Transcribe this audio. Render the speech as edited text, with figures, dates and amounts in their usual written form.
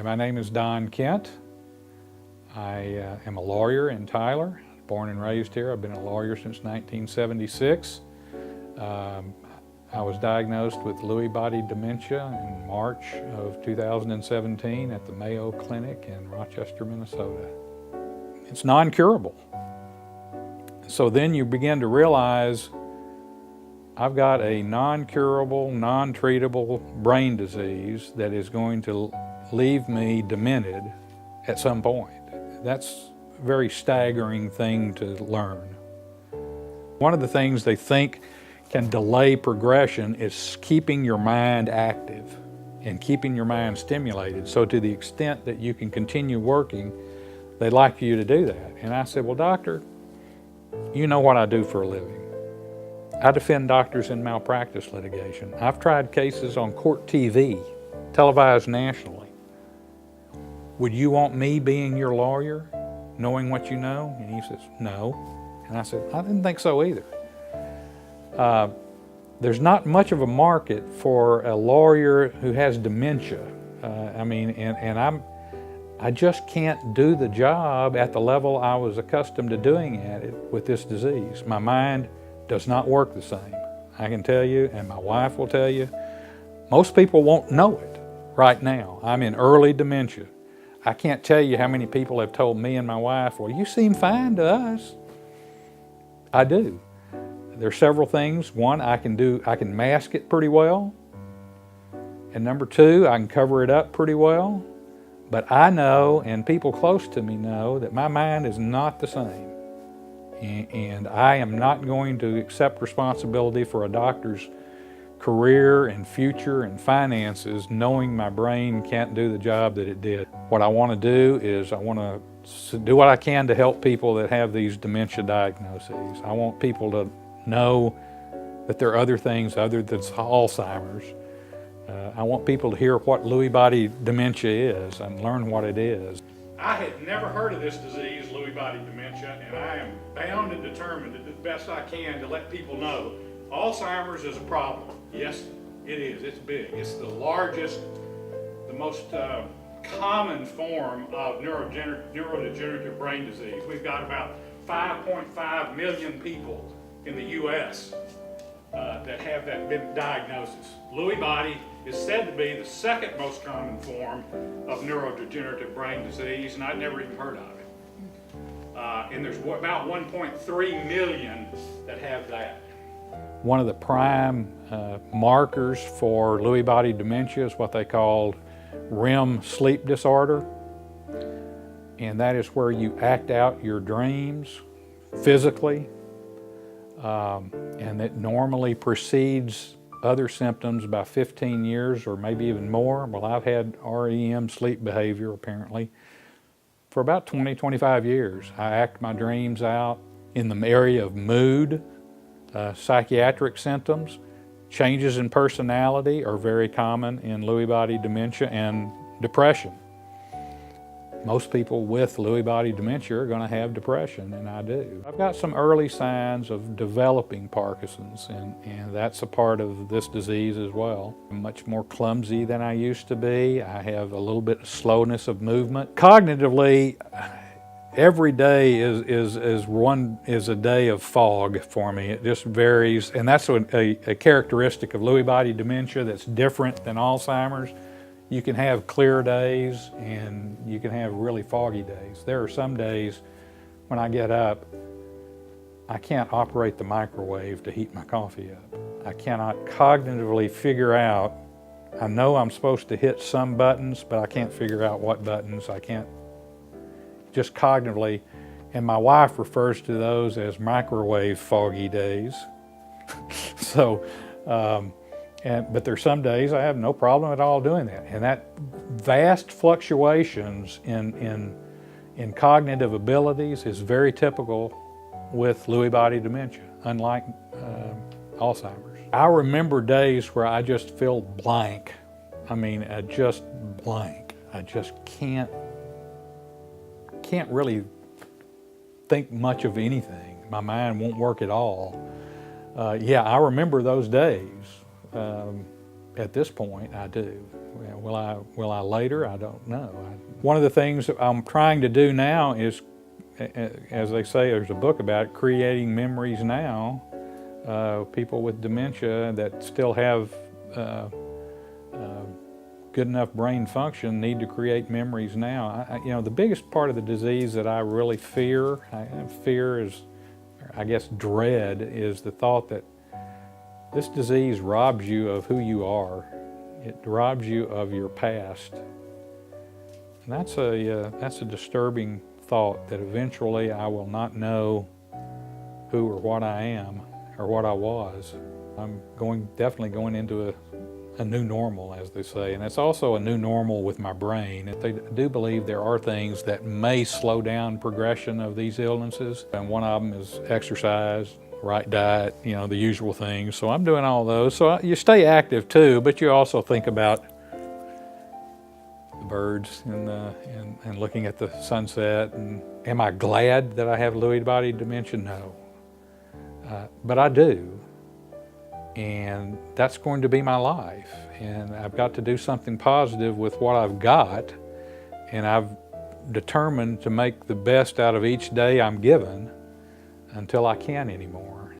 My name is Don Kent. I am a lawyer in Tyler, born and raised here. I've been a lawyer since 1976. I was diagnosed with Lewy Body Dementia in March of 2017 at the Mayo Clinic in Rochester, Minnesota. It's non-curable. So then you begin to realize I've got a non-curable, non-treatable brain disease that is going to leave me demented at some point. That's a very staggering thing to learn. One of the things they think can delay progression is keeping your mind active and keeping your mind stimulated. So to the extent that you can continue working, they'd like you to do that. And I said, well, doctor, you know what I do for a living. I defend doctors in malpractice litigation. I've tried cases on court TV, televised nationally. Would you want me being your lawyer, knowing what you know? And he says, no. And I said, I didn't think so either. There's not much of a market for a lawyer who has dementia. I just can't do the job at the level I was accustomed to doing at it with this disease. My mind does not work the same. I can tell you, and my wife will tell you, most people won't know it right now. I'm in early dementia. I can't tell you how many people have told me and my wife, well, you seem fine to us. I do. There are several things. One, I can mask it pretty well. And number two, I can cover it up pretty well. But I know, and people close to me know, that my mind is not the same. And I am not going to accept responsibility for a doctor's career and future and finances knowing my brain can't do the job that it did. What I want to do is I want to do what I can to help people that have these dementia diagnoses. I want people to know that there are other things other than Alzheimer's. I want people to hear what Lewy Body Dementia is and learn what it is. I had never heard of this disease, Lewy Body Dementia, and I am bound and determined to do the best I can to let people know Alzheimer's is a problem. Yes, it is. It's big. It's the largest, the most common form of neurodegenerative brain disease. We've got about 5.5 million people in the U.S. That have that diagnosis. Lewy body is said to be the second most common form of neurodegenerative brain disease, and I'd never even heard of it. And there's about 1.3 million that have that. One of the prime markers for Lewy body dementia is what they call REM sleep disorder, and that is where you act out your dreams physically. And it normally precedes other symptoms by 15 years or maybe even more. Well, I've had REM sleep behavior apparently for about 20-25 years. I act my dreams out in the area of mood, psychiatric symptoms. Changes in personality are very common in Lewy body dementia, and depression. Most people with Lewy body dementia are going to have depression, and I do. I've got some early signs of developing Parkinson's, and that's a part of this disease as well. I'm much more clumsy than I used to be. I have a little bit of slowness of movement. Cognitively, every day is a day of fog for me. It just varies, and that's a characteristic of Lewy body dementia that's different than Alzheimer's. You can have clear days and you can have really foggy days. There are some days when I get up, I can't operate the microwave to heat my coffee up. I cannot cognitively figure out, I know I'm supposed to hit some buttons, but I can't figure out what buttons. I can't, just cognitively, and my wife refers to those as microwave foggy days. But there's some days I have no problem at all doing that. And that vast fluctuations in cognitive abilities is very typical with Lewy body dementia, unlike Alzheimer's. I remember days where I just feel blank. Just blank. I just can't really think much of anything. My mind won't work at all. I remember those days. At this point, I do. Will I later? I don't know. One of the things that I'm trying to do now is, as they say, there's a book about it, creating memories now. People with dementia that still have good enough brain function need to create memories now. You know, the biggest part of the disease that I really fear is, I guess, dread, is the thought that this disease robs you of who you are. It robs you of your past. And that's a disturbing thought, that eventually I will not know who or what I am or what I was. I'm definitely going into a new normal, as they say, and it's also a new normal with my brain. They do believe there are things that may slow down progression of these illnesses, and one of them is exercise, right diet, you know, the usual things. So I'm doing all those. So you stay active too, but you also think about the birds and looking at the sunset. And am I glad that I have Lewy body dementia? No, but I do. And that's going to be my life. And I've got to do something positive with what I've got. And I've determined to make the best out of each day I'm given until I can't anymore.